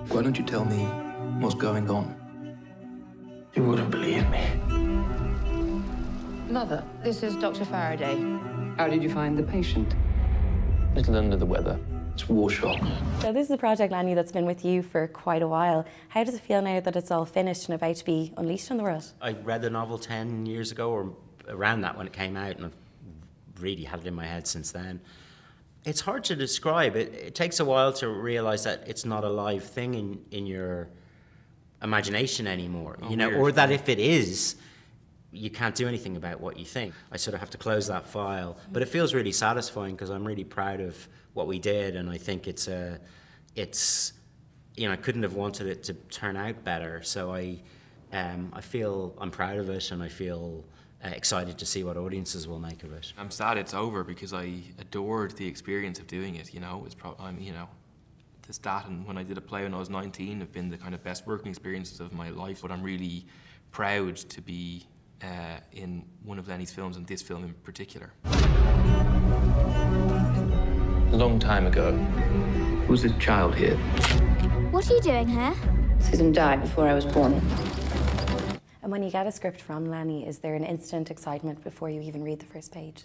Why don't you tell me what's going on? You wouldn't believe me. Mother, this is Dr. Faraday. How did you find the patient? A little under the weather. It's war shock. So this is a project, Lenny, that's been with you for quite a while. How does it feel now that it's all finished and about to be unleashed on the world? I read the novel 10 years ago, or around that when it came out, and I've really had it in my head since then. It's hard to describe. It takes a while to realise that it's not a live thing in your imagination anymore, you know, or that if it is, you can't do anything about what you think. I sort of have to close that file, but it feels really satisfying because I'm really proud of what we did, and I think it's you know, I couldn't have wanted it to turn out better. So I feel I'm proud of it, and I feel excited to see what audiences will make of it. I'm sad it's over because I adored the experience of doing it. You know, it's you know, that and when I did a play when I was 19 have been the kind of best working experiences of my life. But I'm really proud to be in one of Lenny's films, and this film in particular. A long time ago, there was a child here. What are you doing here? Susan died before I was born. And when you get a script from Lenny, is there an instant excitement before you even read the first page?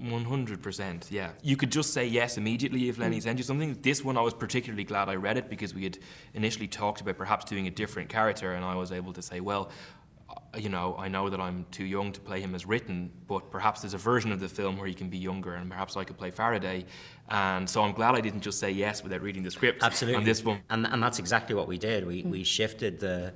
100%, yeah. You could just say yes immediately if Lenny sent you something. This one I was particularly glad I read it because we had initially talked about perhaps doing a different character, and I was able to say, well, you know, I know that I'm too young to play him as written, but perhaps there's a version of the film where he can be younger, and perhaps I could play Faraday. And so I'm glad I didn't just say yes without reading the script. Absolutely. On this one. And that's exactly what we did. We shifted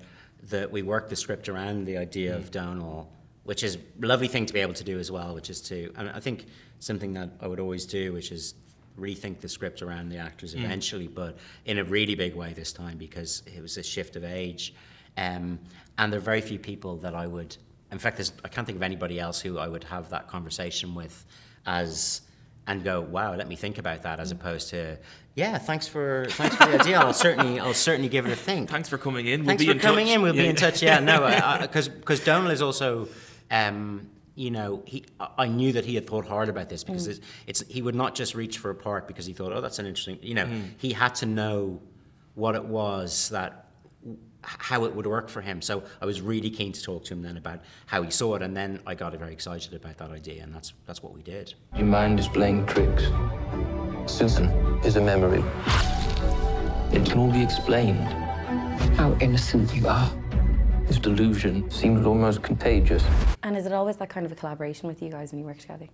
we worked the script around the idea of Domhnall, which is a lovely thing to be able to do as well, which is and I think something that I would always do, which is rethink the script around the actors eventually, but in a really big way this time because it was a shift of age. And there are very few people that I would, in fact, I can't think of anybody else who I would have that conversation with and go, wow, let me think about that, as opposed to, yeah, thanks for the idea. I'll certainly give it a think. Thanks for coming in. Thanks for coming in. We'll be in touch. Yeah, no, because Domhnall is also, you know, I knew that he had thought hard about this because he would not just reach for a part because he thought, oh, that's an interesting, you know, he had to know what it was how it would work for him. So I was really keen to talk to him then about how he saw it, and then I got very excited about that idea, and that's what we did. Your mind is playing tricks. Susan is a memory. It can all be explained. How innocent you are. This delusion seems almost contagious. And is it always that kind of a collaboration with you guys when you work together?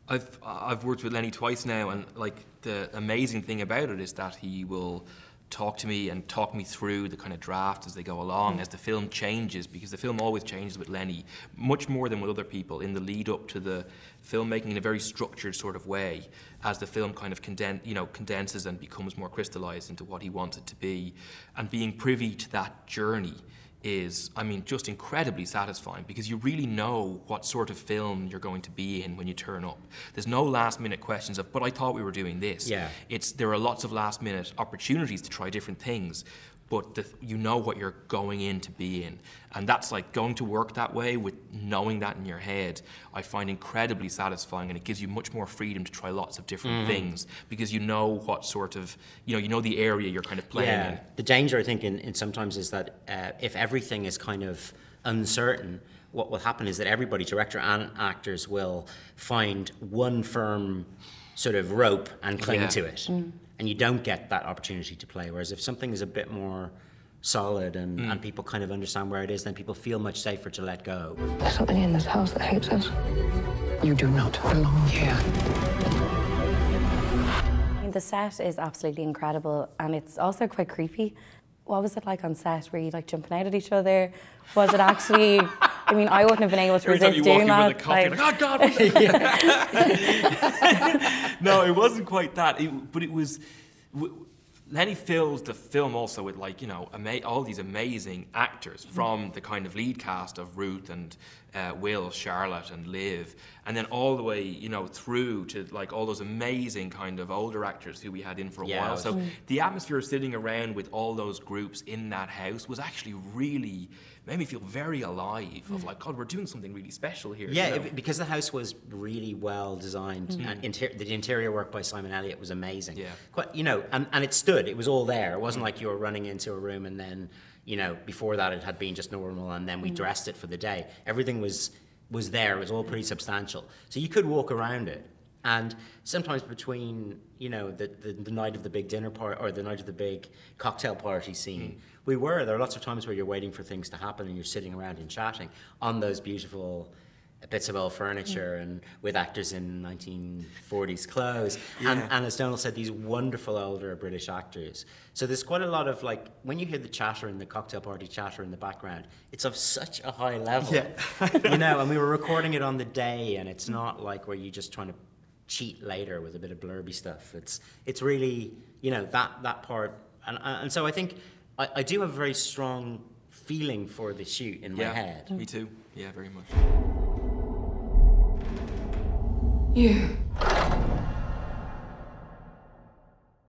I've worked with Lenny twice now, and like the amazing thing about it is that he will talk to me and talk me through the kind of draft as they go along, as the film changes, because the film always changes with Lenny, much more than with other people, in the lead up to the filmmaking in a very structured sort of way, as the film kind of condenses and becomes more crystallized into what he wants it to be. And being privy to that journey is, I mean, just incredibly satisfying because you really know what sort of film you're going to be in when you turn up. There's no last minute questions of, but I thought we were doing this. Yeah. There are lots of last minute opportunities to try different things, but you know what you're going in to be in. And that's like going to work that way with knowing that in your head, I find incredibly satisfying, and it gives you much more freedom to try lots of different things because you know what sort of, you know the area you're kind of playing in. The danger, I think, in sometimes is that if everything is kind of uncertain, what will happen is that everybody, director and actors, will find one firm sort of rope and cling to it. And you don't get that opportunity to play. Whereas if something is a bit more solid and people kind of understand where it is, then people feel much safer to let go. There's something in this house that hates us. You do not belong here. I mean, the set is absolutely incredible, and it's also quite creepy. What was it like on set? Were you like jumping out at each other? Was it actually? I mean, I wouldn't have been able to resist doing that. With a coffee, like, oh God! No, it wasn't quite that. But it was. Lenny fills the film also with, like, you know, all these amazing actors from the kind of lead cast of Ruth and Will, Charlotte, and Liv, and then all the way, you know, through to like all those amazing kind of older actors who we had in for a while. So the atmosphere of sitting around with all those groups in that house was actually really made me feel very alive. Of like, God, we're doing something really special here. Yeah, you know? because the house was really well designed, and the interior work by Simon Elliott was amazing. Yeah, quite, you know, and it stood. It was all there. It wasn't like you were running into a room and then, you know, before that it had been just normal and then we dressed it for the day. Everything was there. It was all pretty substantial. So you could walk around it. And sometimes between, you know, the night of the big dinner party or the night of the big cocktail party scene, there are lots of times where you're waiting for things to happen and you're sitting around and chatting on those beautiful bits of old furniture and with actors in 1940s clothes. And as Domhnall said, these wonderful older British actors. So there's quite a lot of, like, when you hear the chatter in the cocktail party chatter in the background, it's of such a high level. You know, and we were recording it on the day, and it's not like where you're just trying to cheat later with a bit of blurby stuff. It's really, you know, that part. And so I think I do have a very strong feeling for the shoot in my head. Me too. Yeah, very much. You.